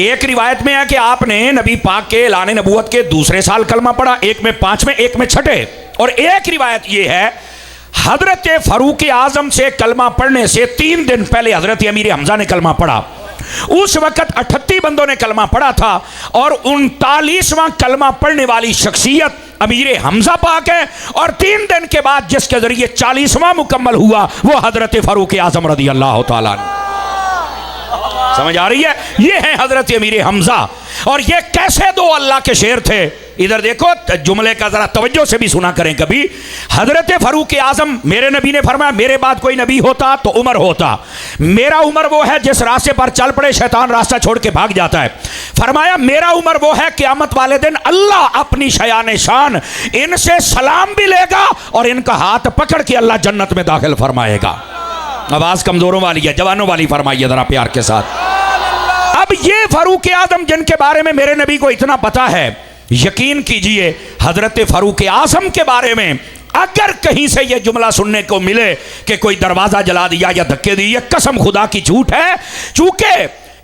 एक रिवायत में है कि आपने नबी पाक के ऐलान नबूवत के दूसरे साल कलमा पढ़ा, एक में 5वें, एक में 6ठे। और एक रिवायत ये है हजरत फारूक आजम से कलमा पढ़ने से 3 दिन पहले हजरत अमीर हमजा ने कलमा पढ़ा। उस वक्त 38 बंदों ने कलमा पढ़ा था और 39वां कलमा पढ़ने वाली शख्सियत अमीर हमजा पाक है। और 3 दिन के बाद जिसके जरिए 40वां मुकम्मल हुआ वो हजरत फारूक आजम रदी अल्लाह तआला। समझ आ रही है? ये है हजरत अमीर हमजा। और ये कैसे दो अल्लाह के शेर थे। इधर देखो, जुमले का जरा तवज्जो से भी सुना करें कभी। हजरत फारूक आजम, मेरे नबी ने फरमाया मेरे बाद कोई नबी होता तो उमर होता। मेरा उमर वो है जिस रास्ते पर चल पड़े शैतान रास्ता छोड़ के भाग जाता है। फरमाया मेरा उमर वो है क़यामत वाले दिन अल्लाह अपनी शयान शान इनसे सलाम भी लेगा और इनका हाथ पकड़ के अल्लाह जन्नत में दाखिल फरमाएगा। आवाज कमजोरों वाली है, जवानों वाली फरमाइए जरा प्यार के साथ। अब ये फारूक आजम जिनके बारे में मेरे नबी को इतना पता है, यकीन कीजिए हजरत फारूक आजम के बारे में अगर कहीं से यह जुमला सुनने को मिले कि कोई दरवाजा जला दिया या धक्के दिए, कसम खुदा की झूठ है। चूंकि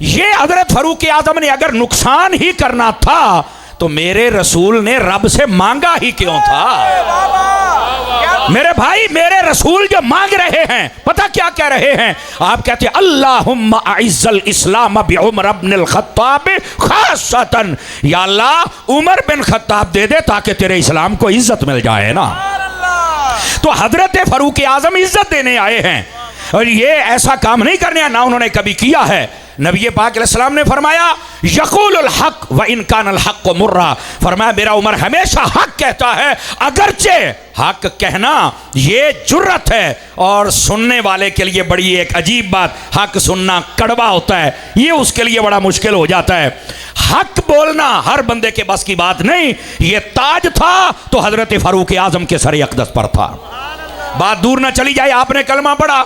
ये हजरत फारूक आजम ने अगर नुकसान ही करना था तो मेरे रसूल ने रब से मांगा ही क्यों था? मेरे भाई, मेरे रसूल जो मांग रहे हैं पता क्या कह रहे हैं? आप कहते हैं अल्लाहुम्मा अइज़्ज़ल इस्लाम बि उमर इब्नुल खत्ताब खासतन, या अल्लाह उमर बिन खत्ताब दे दे ताकि तेरे इस्लाम को इज्जत मिल जाए ना। तो हजरत फारूक आजम इज्जत देने आए हैं और ये ऐसा काम नहीं करने ना उन्होंने कभी किया है। नबी पाक अलैहिस्सलाम ने फरमाया यक़ूलुल हक़ व इन कानल हक़्क़ु मुर्रा, फरमाया मेरा उमर हमेशा हक कहता है अगरचे हक कहना ये जुर्रत है। और सुनने वाले के लिए बड़ी एक अजीब बात, हक सुनना कड़वा होता है, ये उसके लिए बड़ा मुश्किल हो जाता है। हक बोलना हर बंदे के बस की बात नहीं। ये ताज था तो हजरत फारूक आजम के सर अक़दस पर था। बात दूर ना चली जाए, आपने कलमा पढ़ा,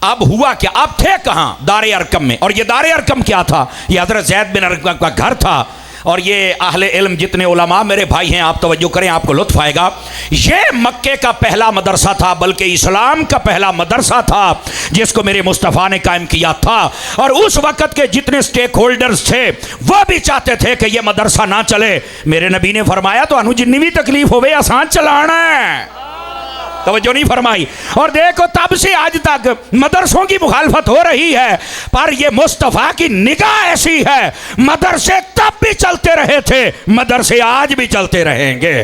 अब हुआ क्या? अब थे कहां? दारे अरकम में। और ये दारे अरकम क्या था? ये हजरत ज़ैद बिन अरकम का घर था। और ये अहले इल्म जितने उलमा मेरे भाई हैं, आप तवज्जो करें, आपको लुत्फ आएगा। ये मक्के का पहला मदरसा था, बल्कि इस्लाम का पहला मदरसा था जिसको मेरे मुस्तफ़ा ने कायम किया था। और उस वक़्त के जितने स्टेक होल्डर्स थे वो भी चाहते थे कि यह मदरसा ना चले। मेरे नबी ने फरमाया तो अनु जिन्नी भी तकलीफ होवे आसान चलाना है, तवज्जो नहीं फरमाई। और देखो तब से आज तक मदरसों की मुखालफत हो रही है, पर ये मुस्तफ़ा की निगाह ऐसी है, मदरसे तब भी चलते रहे थे, मदरसे आज भी चलते रहेंगे।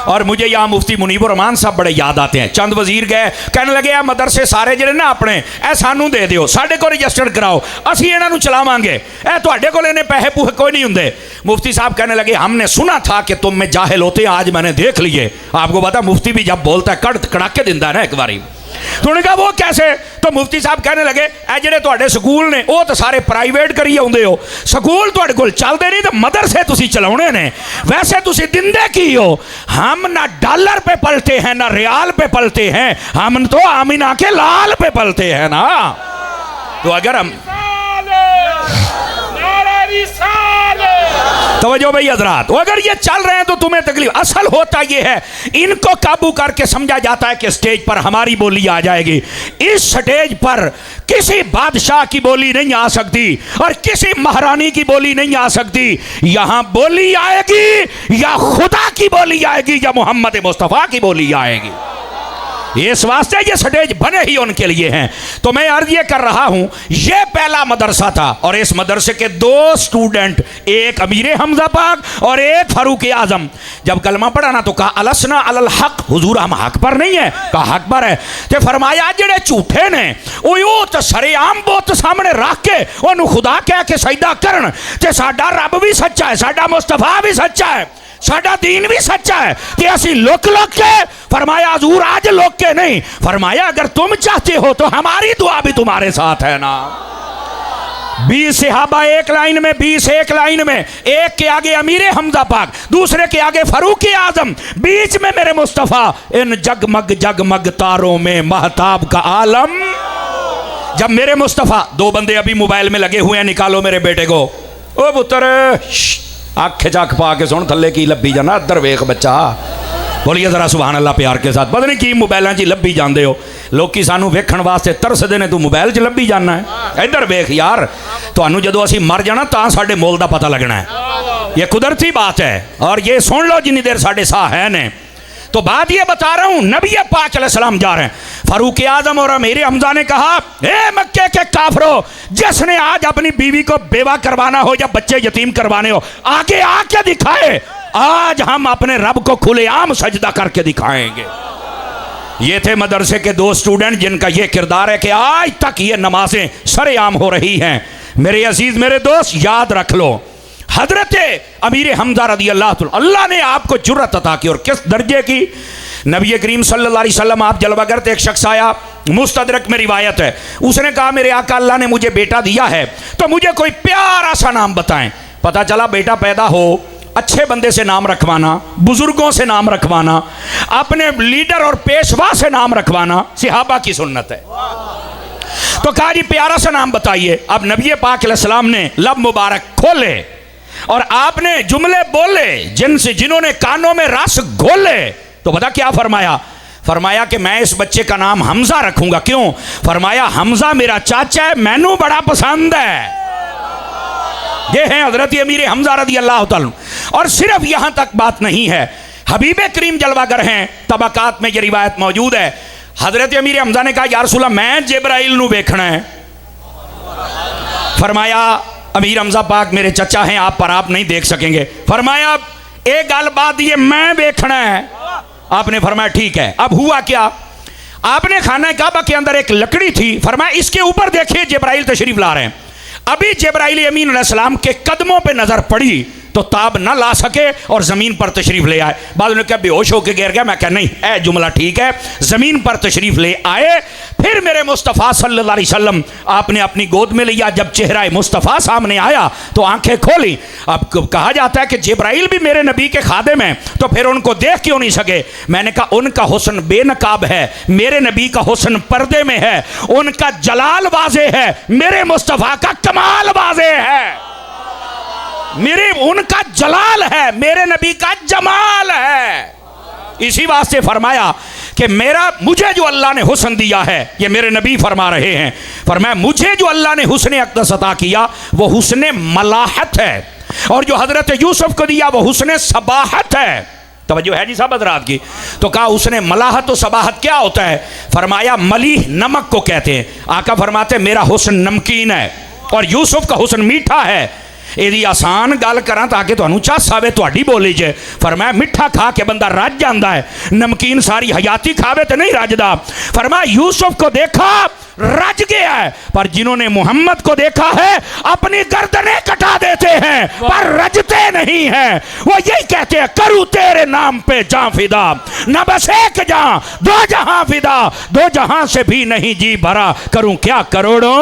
और मुझे यहाँ मुफ्ती मुनीबुर रहमान साहब बड़े याद आते हैं। चंद वजीर गए, कहने लगे आ मदरसे सारे जिहड़े ना अपने ए सानू दे दिओ, साडे को रजिस्टर्ड कराओ, असीं इन्हां नूं चलावांगे, ए तुहाडे कोल इन्ने पैसे पूहे कोई नहीं हुंदे। मुफ्ती साहब कहने लगे हमने सुना था कि तुम में जाहिल होते हैं, आज मैंने देख लिए। आपको पता मुफ्ती भी जब बोलता है कड़ाके दिंदा है ना एक बारी। तो उन्होंने कहा वो कैसे? तो मुफ्ती साहब कहने लगे ए जिहड़े तुहाडे स्कूल ने वो तो सारे प्राइवेट करी आउंदे हो, स्कूल तुहाडे कोल चलदे नहीं, तो मदरसे तुसीं चलाउणे ने। वैसे तुसीं दिंदे की हो? हम ना डॉलर पे पलते हैं ना रियाल पे पलते हैं, हम तो आमीना के लाल पे पलते हैं ना। तो अगर हम तवज्जो भाई हजरात, अगर ये चल रहे हैं तो तुम्हें तकलीफ। असल होता ये है इनको काबू करके समझा जाता है कि स्टेज पर हमारी बोली आ जाएगी। इस स्टेज पर किसी बादशाह की बोली नहीं आ सकती और किसी महारानी की बोली नहीं आ सकती। यहां बोली आएगी या खुदा की बोली आएगी या मोहम्मद मुस्तफ़ा की बोली आएगी। इस वास्ते ये स्टेज बने ही उनके लिए हैं। तो मैं अर्ज ये कर रहा हूं, ये पहला मदरसा था और इस मदरसे के 2 स्टूडेंट, एक अमीर हमजा पाक और एक फारूक आजम, जब कलमा पढ़ा ना तो कहा अलसना अलल हक, हुजूर हम हक पर नहीं है? कहा हक पर है। तो फरमाया जेड़े झूठे ने वो तो सरेआम बुत सामने रख के उन्होंने खुदा कह के सजदा करन, ते साडा रब भी सच्चा है, साडा मुस्तफा भी सच्चा है, साडा दीन भी सच्चा है, कि असी लुक लुक के। फरमाया हजूर आज लुक के नहीं, फरमाया अगर तुम चाहते हो तो हमारी दुआ भी तुम्हारे साथ है ना। 20 सहाबा एक लाइन में, 20 एक लाइन में, एक के आगे अमीर हमजा पाक, दूसरे के आगे फारूक आजम, बीच में मेरे मुस्तफ़ा। इन जगमग जगमग तारों में महताब का आलम। जब मेरे मुस्तफ़ा, 2 बंदे अभी मोबाइल में लगे हुए हैं, निकालो मेरे बेटे को। ओ पुत्र अख चख पा के सुन, थले की लब्भी जाना, अदर वेख बच्चा, बोलिए जरा सुभान अल्लाह प्यार के साथ। पता नहीं की मोबाइलों च लभी जाते हो लोग, सानू वेखण वास्ते तरसदे ने, तू मोबाइल च लभी जाना है। इधर वेख यार, तुहानू जदों असीं मर जाना तां साडे मोल दा पता लगना है। ये कुदरती बात है। और ये सुन लो जिन्नी देर साडे साह है ने। तो बात ये बता रहा हूं, नबी पाक अलैहिस्सलाम जा रहे हैं। फारूक आजम और अमीर हमजा ने कहा, ए मक्के के काफिरों, जिसने आज अपनी बीवी को बेवा करवाना हो या बच्चे यतीम करवाने हो, आगे आके दिखाए। आज हम अपने रब को खुलेआम सजदा करके दिखाएंगे। ये थे मदरसे के 2 स्टूडेंट जिनका ये किरदार है कि आज तक ये नमाजें सरेआम हो रही हैं। मेरे अजीज, मेरे दोस्त, याद रख लो, हजरत अमीर हमजा रदी अल्लाह ने आपको जुर्रत अता की। और किस दर्जे की? नबी करीम सल्लल्लाहु अलैहि वसल्लम आप जलवा करते, एक शख्स आया, मुस्तदरक में रिवायत है, उसने कहा मेरे आका अल्लाह ने मुझे बेटा दिया है तो मुझे कोई प्यारा सा नाम बताएं। पता चला बेटा पैदा हो, अच्छे बंदे से नाम रखवाना, बुजुर्गों से नाम रखवाना, अपने लीडर और पेशवा से नाम रखवाना सहाबा की सुन्नत है। तो कहा जी प्यारा सा नाम बताइए। अब नबी पाक अलैहिस्सलाम ने लब मुबारक खोले और आपने जुमले बोले जिन्होंने कानों में रस घोले। तो पता क्या फरमाया? फरमाया कि मैं इस बच्चे का नाम हमजा रखूंगा। क्यों? फरमाया हमजा मेरा चाचा है, मैनू बड़ा पसंद है। ये हैं हजरत अमीर हमजा रदी अल्लाह तआला। और सिर्फ यहां तक बात नहीं है, हबीब करीम जलवागर हैं, तबकात में ये रिवायत मौजूद है। हजरत अमीर हमजा ने कहा या रसूल अल्लाह, मैं जिब्राइल नू देखना है। फरमाया अमीर हमजा पाक मेरे चचा हैं, आप पर आप नहीं देख सकेंगे। फरमाया एक गल बात ये मैं देखना है। आपने फरमाया ठीक है। अब हुआ क्या? आपने खाना काबा के अंदर एक लकड़ी थी, फरमाया इसके ऊपर देखिए जिब्राइल तशरीफ ला रहे हैं। अभी जिब्राइल अमीन अलैहिस्सलाम के कदमों पे नजर पड़ी तो ताब ना ला सके और जमीन पर तशरीफ ले आए। बाद में क्या बेहोश होकर गिर गया? मैं क्या नहीं, ए जुमला ठीक है। जमीन पर तशरीफ ले आए, फिर मेरे मुस्तफ़ा सल्लल्लाहु अलैहि वसल्लम आपने अपनी गोद में लिया। जब चेहरा मुस्तफ़ा सामने आया तो आंखें खोली। अब कहा जाता है कि जिब्राइल भी मेरे नबी के खादिम हैं, तो फिर उनको देख क्यों नहीं सके? मैंने कहा उनका हुस्न बेनकाब है, मेरे नबी का हुस्न पर्दे में है। उनका जलाल वाज़े है, मेरे मुस्तफ़ा का कमाल वाज़े है। मेरे उनका जलाल है, मेरे नबी का जमाल है। इसी वास्ते फरमाया कि मुझे जो अल्लाह ने हुस्न दिया है, ये मेरे नबी फरमा रहे हैं, फरमाया मुझे जो अल्लाह ने हुस्न अक़दस अता किया वो हुस्न मलाहत है, और जो हजरत यूसुफ को दिया वो हुस्न सबाहत है। तवज्जो है जी साहब हज़रात की? तो कहा उसने मलाहत और सबाहत क्या होता है? फरमाया मलीह नमक को कहते हैं। आका फरमाते मेरा हुस्न नमकीन है और यूसुफ का हुस्न मीठा है। यदि आसान गल करा ताकि तुहानू चस आवे तुहाडी बोली च, फरमाया मिठा खा के बंदा रज जाता है, नमकीन सारी हयाती खावे तो नहीं रजदा। फरमाया यूसुफ को देखा रज गया है, पर जिन्होंने मोहम्मद को देखा है अपनी गर्दनें कटा देते हैं पर रजते नहीं हैं। वो यही कहते हैं करूँ तेरे नाम पे जां फिदा, न बस एक जां दो जहां फिदा, दो जहां से भी नहीं जी भरा, करूँ क्या करोड़ों।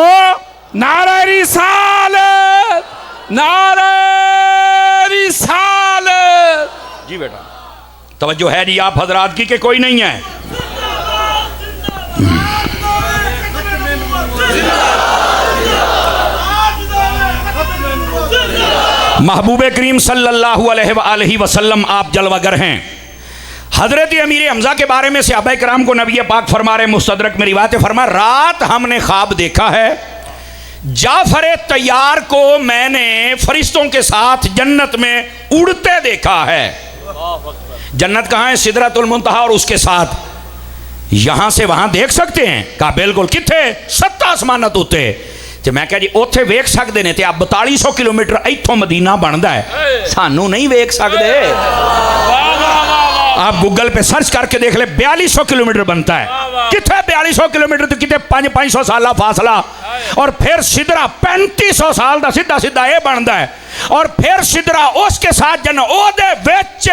नारा रिसालत, नारा रिसालत। जी बेटा तवज्जो है जी आप हजरात की कि कोई नहीं है? महबूब करीम सल्लल्लाहु अलैहि वसल्लम आप जलवागर हैं। हजरत अमीर हमजा के बारे में सहाबा कराम को नबी पाक फरमा रहे, मुस्तदरक में रिवायत फरमा, रात हमने ख्वाब देखा है जाफर तैयार को मैंने फरिश्तों के साथ जन्नत में उड़ते देखा है। जन्नत कहाँ है? सिदरतुल मुंतहा, और उसके साथ यहां से वहां देख सकते हैं। कहा बिल्कुल, किथे? 7 आसमानात उत्ते। तो मैं कहा जी उत्थे वेख सकते हैं, तो आप 4200 किलोमीटर इत्थों मदीना बनता है, सानू नहीं वेख सकते। आप गूगल पे सर्च करके देख ले, 4200 किलोमीटर बनता है। किथे 4200 किलोमीटर? तो कितने 500 साल फासला, और फिर सिदरा 3500 साल का सीधा सीधा ये बनता है, और फिर सिदरा उसके साथ जन ओदे विच।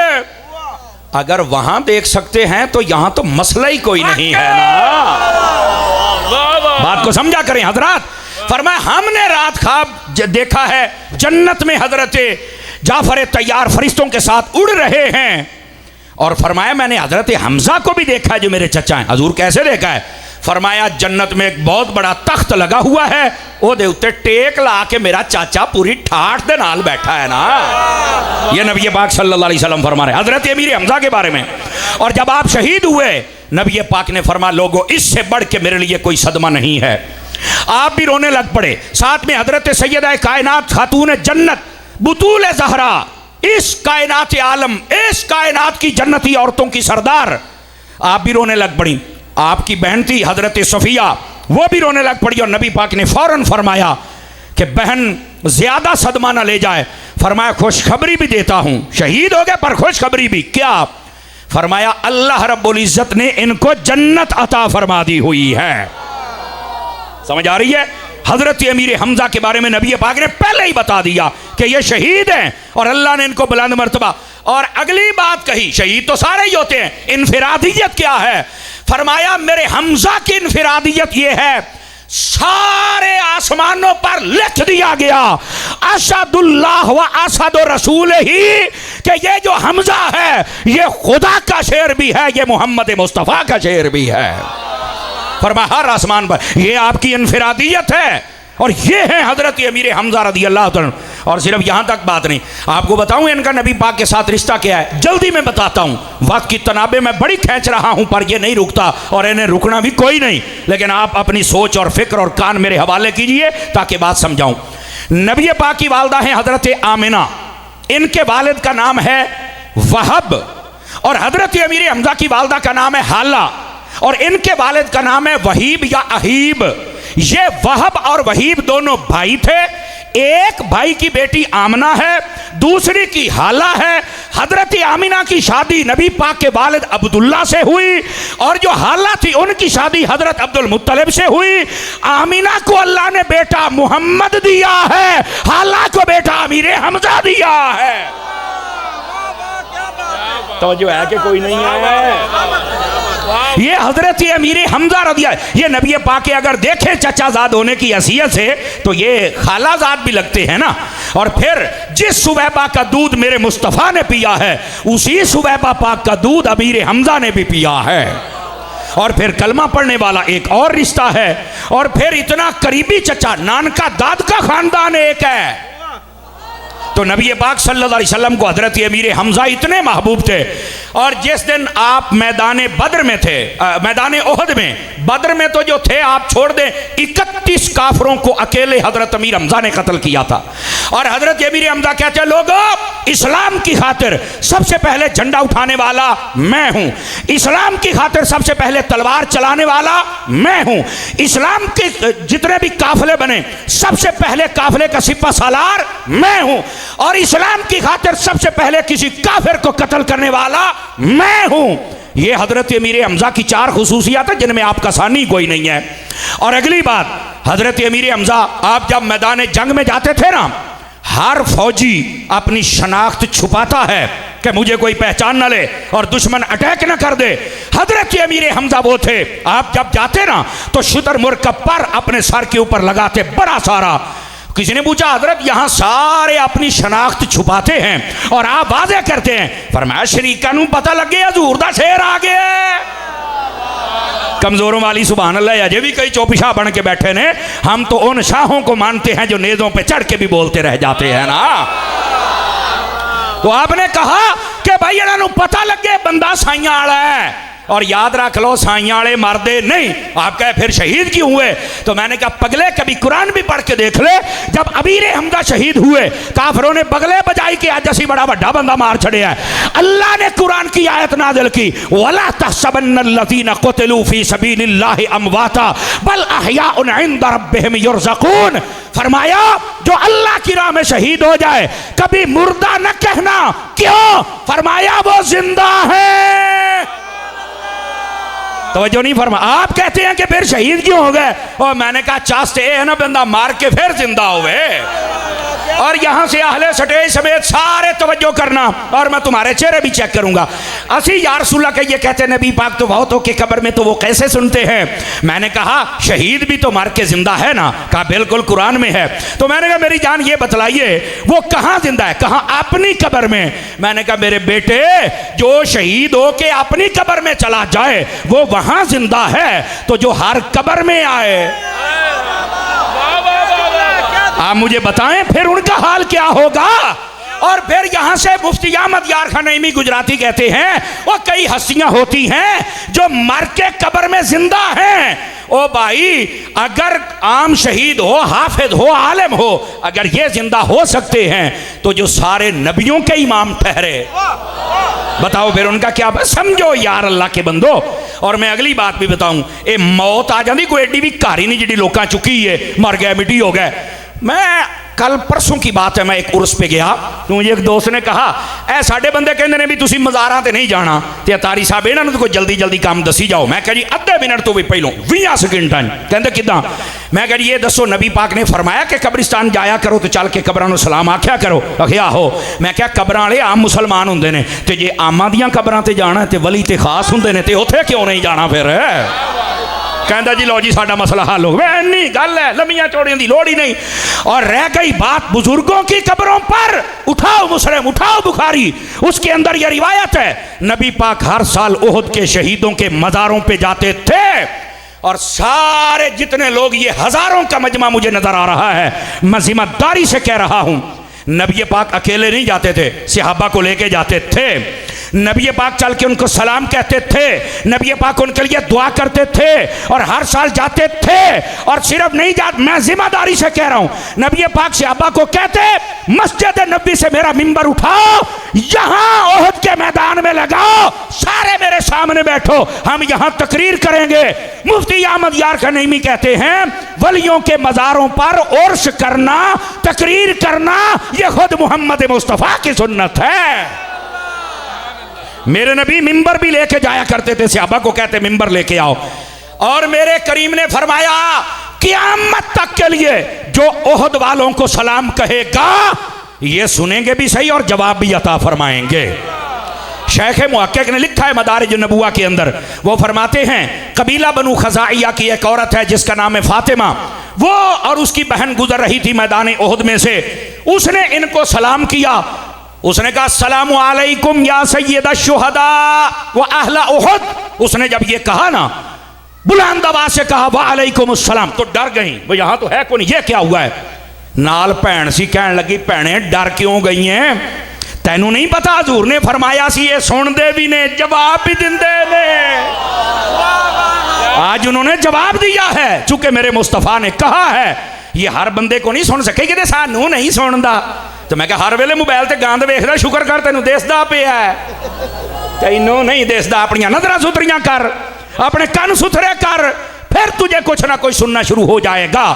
अगर वहां देख सकते हैं तो यहां तो मसला ही कोई नहीं है ना। बात को समझा करें हजरात। फरमाया हमने रात ख्वाब देखा है जन्नत में हजरत जाफर तैयार फरिश्तों के साथ उड़ रहे हैं, और फरमाया मैंने हजरत हमजा को भी देखा है जो मेरे चचा हैं। हजूर कैसे देखा है? फरमाया जन्नत में एक बहुत बड़ा तख्त लगा हुआ है, ओदे उत्ते टेक ला के मेरा चाचा पूरी ठाठ दे नाल बैठा है ना। ये नबी पाक सल्लल्लाहु अलैहि वसल्लम फरमा रहे हजरत अमीर हमजा के बारे में। और जब आप शहीद हुए, नबी पाक ने फरमाया लोगो इससे बढ़ के मेरे लिए कोई सदमा नहीं है। आप भी रोने लग पड़े। साथ में हजरत सैयदा कायनात खातून जन्नत बुतूल ज़हरा, इस कायनात आलम, इस कायनात की जन्नती औरतों की सरदार, आप भी रोने लग पड़ी। आपकी बहन थी हजरत सफिया, वो भी रोने लग पड़ी। और नबी पाक ने फौरन फरमाया कि बहन ज्यादा सदमा ना ले जाए। फरमाया खुशखबरी भी देता हूं, शहीद हो गए पर खुशखबरी भी। क्या? फरमाया अल्लाह रब्बुल इज्जत ने इनको जन्नत अता फरमा दी हुई है। समझ आ रही है? हजरत अमीर हमजा के बारे में नबी पाक ने पहले ही बता दिया कि ये शहीद हैं और अल्लाह ने इनको बुलंद मर्तबा। और अगली बात कही, शहीद तो सारे ही होते हैं, इनफिरादियत क्या है? फरमाया मेरे हमजा की इनफिरादियत ये है, सारे आसमानों पर लिख दिया गया असदुल्लाह व असद रसूल ही, कि ये जो हमजा है ये खुदा का शेर भी है, ये मोहम्मद मुस्तफ़ा का शेर भी है। फरमाया हर आसमान पर ये आपकी इनफिरादियत है। और ये है हजरत अमीर हमजा रदी अल्लाह तआला। और सिर्फ यहाँ तक बात नहीं, आपको बताऊं इनका नबी पाक के साथ रिश्ता क्या है, जल्दी में बताता हूं। वक्त की तनाबे में बड़ी खींच रहा हूं पर ये नहीं रुकता और इन्हें रुकना भी कोई नहीं। लेकिन आप अपनी सोच और फिक्र और कान मेरे हवाले कीजिए ताकि बात समझाऊं। नबी पाक की वालदा है हजरत आमिना, इनके वालिद का नाम है वहब, और हजरत अमीर हमजा की वालदा का नाम है हाला, और इनके वालिद का नाम है वहीब या अहीब। ये वहब और वहीब दोनों भाई थे। एक भाई की बेटी आमना है, दूसरी की हाला है। हजरत आमिना की शादी नबी पाक के वालिद अब्दुल्ला से हुई, और जो हाला थी उनकी शादी हजरत अब्दुल मुत्तलिब से हुई। आमिना को अल्लाह ने बेटा मोहम्मद दिया है, हाला को बेटा अमीर हमजा दिया है। तो जो है कि कोई नहीं है। ये हजरत अमीर हमजा रदिया, ये नबी पाक के अगर देखे चचाजाद होने की हैसियत से तो ये खालाजाद भी लगते हैं ना। और फिर जिस सुबैबा का दूध मेरे मुस्तफ़ा ने पिया है, उसी सुबैबा पाक का दूध अमीर हमजा ने भी पिया है। और फिर कलमा पढ़ने वाला एक और रिश्ता है, और फिर इतना करीबी चचा, नानका दाद का खानदान एक है। तो नबी पाक सल्लल्लाहु अलैहि वसल्लम को हजरत अमीर हमजा इतने महबूब थे। और जिस दिन आप मैदान बद्र में थे, मैदान ओहद में, बद्र में तो जो थे आप छोड़ दें, 31 काफरों को अकेले हजरत अमीर हमजा ने कत्ल किया था। और हजरत अमीर हमजा कहते हैं लोगों, इस्लाम की खातिर सबसे पहले झंडा उठाने वाला मैं हूं, इस्लाम की खातिर सबसे पहले तलवार चलाने वाला मैं हूं, इस्लाम के जितने भी काफिले बने सबसे पहले काफिले का सिपा सालार मैं हूं, और इस्लाम की खातिर सबसे पहले किसी काफिर को कत्ल करने वाला मैं हूं। ये हजरत अमीर हमजा की 4 खुसूसियात है जिनमें आपका सानी कोई नहीं है। और अगली बात, हजरत अमीर हमजा आप जब मैदान जंग में जाते थे ना, हर फौजी अपनी शनाख्त छुपाता है कि मुझे कोई पहचान ना ले और दुश्मन अटैक ना कर दे। हजरत अमीर हमजा वो थे, आप जब जाते ना तो शुतुरमुर्ग का पर अपने सर के ऊपर लगाते बड़ा सारा। किसी ने पूछा हजरत यहाँ सारे अपनी शनाख्त छुपाते हैं और आप वाज़ेह करते हैं? फरमाया शरीका नूं पता लग गया हजूर दा शेर आ गया। कमजोरों वाली सुभान अल्लाह, अजय भी कई चौपिशा बन के बैठे ने। हम तो उन शाहों को मानते हैं जो नेज़ों पे चढ़ के भी बोलते रह जाते हैं ना। तो आपने कहा कि भाई इन्हां नूं पता लगे बंदा साइयां वाला है, और याद रख लो साइयां वाले मरदे नहीं। आप कहे फिर शहीद क्यों हुए? तो मैंने कहा पगले कभी कुरान भी पढ़ के देख ले। जब अमीर हमजा शहीद हुए, काफिरों ने बगले बजाई कि आज असी बड़ा बड़ा बंदा मार छड़े है। अल्लाह ने कुरान की आयत नाज़िल की, वला तहसबन्नल्लज़ीना क़ुतिलू फ़ी सबीलिल्लाहि अमवाता बल अहयाउन इंद रब्बिहिम युरज़क़ून। फरमाया जो अल्लाह की राह में शहीद हो जाए कभी मुर्दा न कहना। क्यों? फरमाया वो जिंदा है। तवज्जो नहीं फरमा। आप कहते हैं कि फिर शहीद क्यों हो गए? और मैंने कहा चास्ते है ना बंदा मार के फिर जिंदा हुए। और यहां से अहले स्टेज समेत सारे तवज्जो करना, और मैं तुम्हारे चेहरे भी चेक करूंगा। असी या रसूलल्लाह के ये कहते नबी पाक तो बहुत हो के कब्र में, तो वो कैसे सुनते हैं? मैंने कहा शहीद भी तो मर के जिंदा है ना? कहा बिल्कुल कुरान में है। तो मैंने कहा मेरी जान ये बतलाइए वो कहां जिंदा है? कहा अपनी कब्र में। मैंने कहा मेरे बेटे जो शहीद हो के अपनी कब्र में चला जाए वो वहां जिंदा है, तो जो हर कब्र में आए, आप मुझे बताएं फिर उनका हाल क्या होगा? और फिर यहां से मुफ्ती अहमद यार खान नईमी गुजराती कहते हैं वो कई हस्तियां होती हैं जो मर के कब्र में जिंदा हैं। ओ भाई, अगर आम शहीद हो, हाफिज हो, आलिम हो, अगर ये जिंदा हो सकते हैं तो जो सारे नबियों के इमाम ठहरे, बताओ फिर उनका क्या? समझो यार अल्लाह के बंदो। और मैं अगली बात भी बताऊं, ए मौत आ जाती कोई एडी भी कारी नहीं जी लोग चुकी है, मर गए मिट्टी हो गए। मैं कल परसों की बात है, मैं एक उर्स पे गया तो मुझे एक दोस्त ने कहा ए साडे बंदे कहते ने भी तुसी मज़ारां ते नहीं जाना, ते तारी साहब इन्हां नूं कोई जल्दी जल्दी काम दसी जाओ। मैं कह जी अद्धे मिनट तो भी पहलों 20 सेकंड कहते किदां? मैं कह जी ये दसो नबी पाक ने फरमाया कि कब्रिस्तान जाया करो तो चल के कब्रां नूं सलाम आख्या करो? आखिया आहो। मैं क्या कब्रां वाले आम मुसलमान हुंदे ने, ते जे आमां दियां कब्रां ते जाना ते वली ते खास हुंदे ने, ते उत्थे क्यों नहीं जाना फिर? कहता जी लो जी साडा मसला हल हो गया। इन्नी गल है, लम्मियां चौड़ियां की लोड़ ही नहीं। और रह गई बात बुजुर्गों की कब्रों पर, उठाओ मुस्लिम, उठाओ बुखारी, उसके अंदर यह रिवायत है नबी पाक हर साल उहद के शहीदों के मज़ारों पे जाते थे, और सारे जितने लोग, ये हजारों का मजमा मुझे नजर आ रहा है, मैं जिम्मेदारी से कह रहा हूं, नबी पाक अकेले नहीं जाते थे, सहाबा को लेके जाते थे। नबी पाक चल के उनको सलाम कहते थे, नबी पाक उनके लिए दुआ करते थे, और हर साल जाते थे। और सिर्फ नहीं जाते, मैं जिम्मेदारी से कह रहा हूं, नबी पाक सहाबा को कहते मस्जिद नबी से मेरा मिंबर उठाओ, यहां ओहद के मैदान में लगाओ, सारे मेरे सामने बैठो, हम यहां तकरीर करेंगे। मुफ्ती अहमद यार खान नईमी कहते हैं वलियों के मज़ारों पर उर्स करना, तकरीर करना, यह खुद मोहम्मद मुस्तफ़ा की सुन्नत है। मेरे नबी मिंबर भी लेके जाया करते थे, सहाबा को कहते मिंबर लेके आओ। और मेरे करीम ने फरमाया क़यामत तक के लिए जो ओहद वालों को सलाम कहेगा ये सुनेंगे भी सही और जवाब भी अता फरमाएंगे। शेख मुहक्किक ने लिखा है मदारिज नबुवा के अंदर, वो फरमाते हैं कबीला बनु खज़ाइया की एक औरत है जिसका नाम है फातिमा, वो और उसकी बहन गुजर रही थी मैदान ओहद में से, उसने इनको सलाम किया। उसने कहा अस्सलामु अलैकुम या सय्यदा शुहदा व अहला उहद। उसने जब ये कहा ना, बुलंद आवाज से कहा वालेकुम अस्सलाम, तो डर गई, वो यहां तो है कौन, ये क्या हुआ है? नाल भैन सी कहने लगी भैने डर क्यों गई हैं? तैनू नहीं पता हजूर ने फरमाया सी ये सुनते भी ने जवाब भी दिंदे ने। आज उन्होंने जवाब दिया है, चूंकि मेरे मुस्तफा ने कहा है ये हर बंदे को नहीं सुन सकेगी, ते सानू नहीं सुनदा। तो मैं हर वेले मोबाइल ते गांद वेखदा, शुक्र कर तेनू दिसदा पिया, तैनू नहीं दिसदा। अपनी नजरां सुथरियां कर, अपने कान सुथरे कर, फिर तुझे कुछ ना कुछ सुनना शुरू हो जाएगा।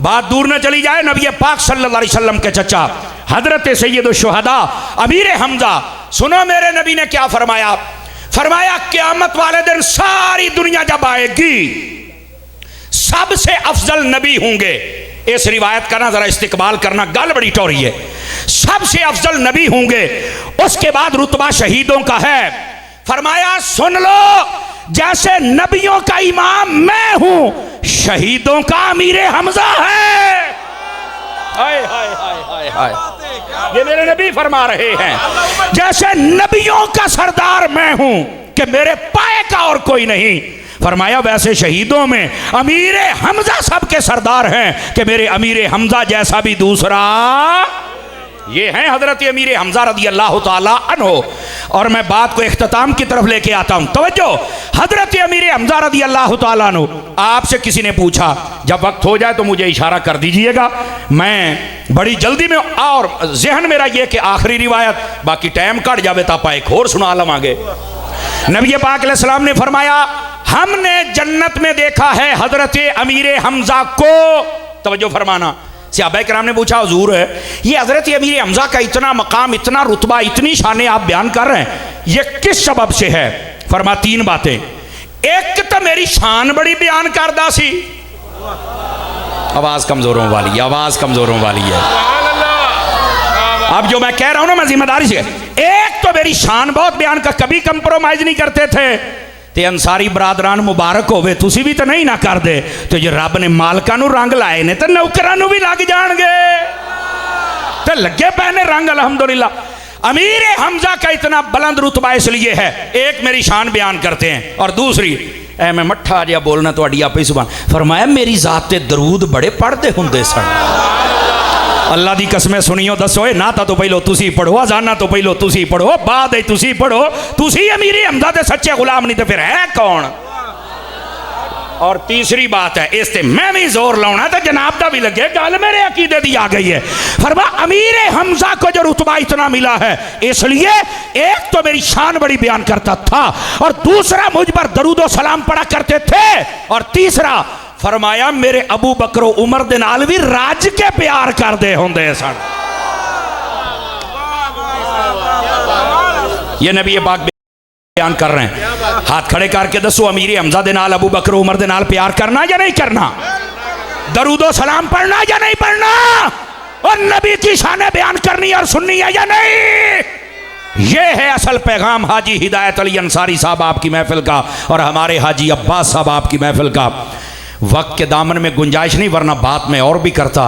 बात दूर न चली जाए, नबी पाक सल्लल्लाहु अलैहि वसल्लम के चचा हजरत सैयद शुहदा अमीर हमजा, सुनो मेरे नबी ने क्या फरमाया? फरमाया क़यामत वाले दिन सारी दुनिया जब आएगी सबसे अफजल नबी होंगे। इस रिवायत का ना जरा इस्तिकबाल करना, गल बड़ी टोरी है। सबसे अफजल नबी होंगे, उसके बाद रुतबा शहीदों का है। फरमाया सुन लो, जैसे नबियों का इमाम मैं हूं, शहीदों का अमीर हमजा है। हाय हाय हाय हाय हाय, ये मेरे नबी फरमा रहे हैं, जैसे नबियों का सरदार मैं हूं कि मेरे पाए का और कोई नहीं, फरमाया वैसे शहीदों में अमीर हमजा सबके सरदार हैं कि मेरे अमीर हमजा जैसा भी दूसरा। ये हैं हजरत अमीर हमजा रदी अल्लाह ताला अन्हो। और मैं बात को इख्तिताम की तरफ लेके आता हूं, तवज्जो। हजरत अमीर हमजा रदी अल्लाह ताला अन्हो, आपसे किसी ने पूछा, जब वक्त हो जाए तो मुझे इशारा कर दीजिएगा, मैं बड़ी जल्दी में, और जहन मेरा ये कि आखिरी रिवायत, बाकी टाइम कट जावे तो आप एक और सुना लवांगे। नबी पाक अलैहि सलाम ने फरमाया हमने जन्नत में देखा है हजरत अमीर हमजा को। तवज्जो फरमाना, सहाबा किराम ने पूछा हुजूर ये हजरत अमीर हमजा का इतना मकाम, इतना रुतबा, इतनी शान आप बयान कर रहे हैं, ये किस सबब से है? फरमा तीन बातें। एक तो मेरी शान बड़ी बयान करदा सी, आवाज कमजोरों वाली, आवाज कमजोरों वाली है। अब जो मैं कह रहा हूं ना, मैं जिम्मेदारी से, एक तो मेरी शान बहुत बयान का, कभी कंप्रोमाइज नहीं करते थे। ते अंसारी बरादरान मुबारक होवे, तुसी भी तो नहीं ना कर दे। तो जो रब ने मालकां नूं रंग लाए ने, तो नौकरां नूं भी लग जाणगे, तो लगे पे ने रंग अल्हम्दुलिल्लाह। अमीर हमजा का इतना बुलंद रुतबा इसलिए है, एक मेरी शान बयान करते हैं, और दूसरी ऐ मैं मट्ठा जिहा बोलना तुहाडी आपे सुभान, फरमाया मेरी जात ते दरूद बड़े पढ़ते हुंदे सन। अल्लाह दी कसमें सुनियो, दसो ना तो पहलो तुसी पढ़ो, अजाना तो पहलो तुसी पढ़ो, बाद तुसी पढ़ो। तुसी अमीर हमजा दे सच्चे गुलाम, नहीं तो फिर है कौन? और तीसरी बात है, इस ते मैं भी जोर लाना, तो जनाब दा भी लगे, गल मेरे अकीदे दी आ गई है। फरमा अमीर हमजा को जो रुतबा इतना मिला है, इसलिए एक तो मेरी शान बड़ी बयान करता था, और दूसरा मुझ पर दरूदो सलाम पढ़ा करते थे, और तीसरा फरमाया मेरे अबू बकर उमर दे नाल भी राज के प्यार करते होंदे सन। ये नबी पाक बयान कर रहे हैं। हाथ खड़े करके दसो, अमीर हमजा दे नाल अबू बकर उमर दे नाल प्यार करना या नहीं करना? दरूदो सलाम पढ़ना या नहीं पढ़ना? और नबी की शान बयान करनी और सुननी है या नहीं? ये है असल पैगाम हाजी हिदायत अली अंसारी साहब आपकी महफिल का, और हमारे हाजी अब्बास साहब आपकी महफिल का। वक्त के दामन में गुंजाइश नहीं, वरना बात में और भी करता।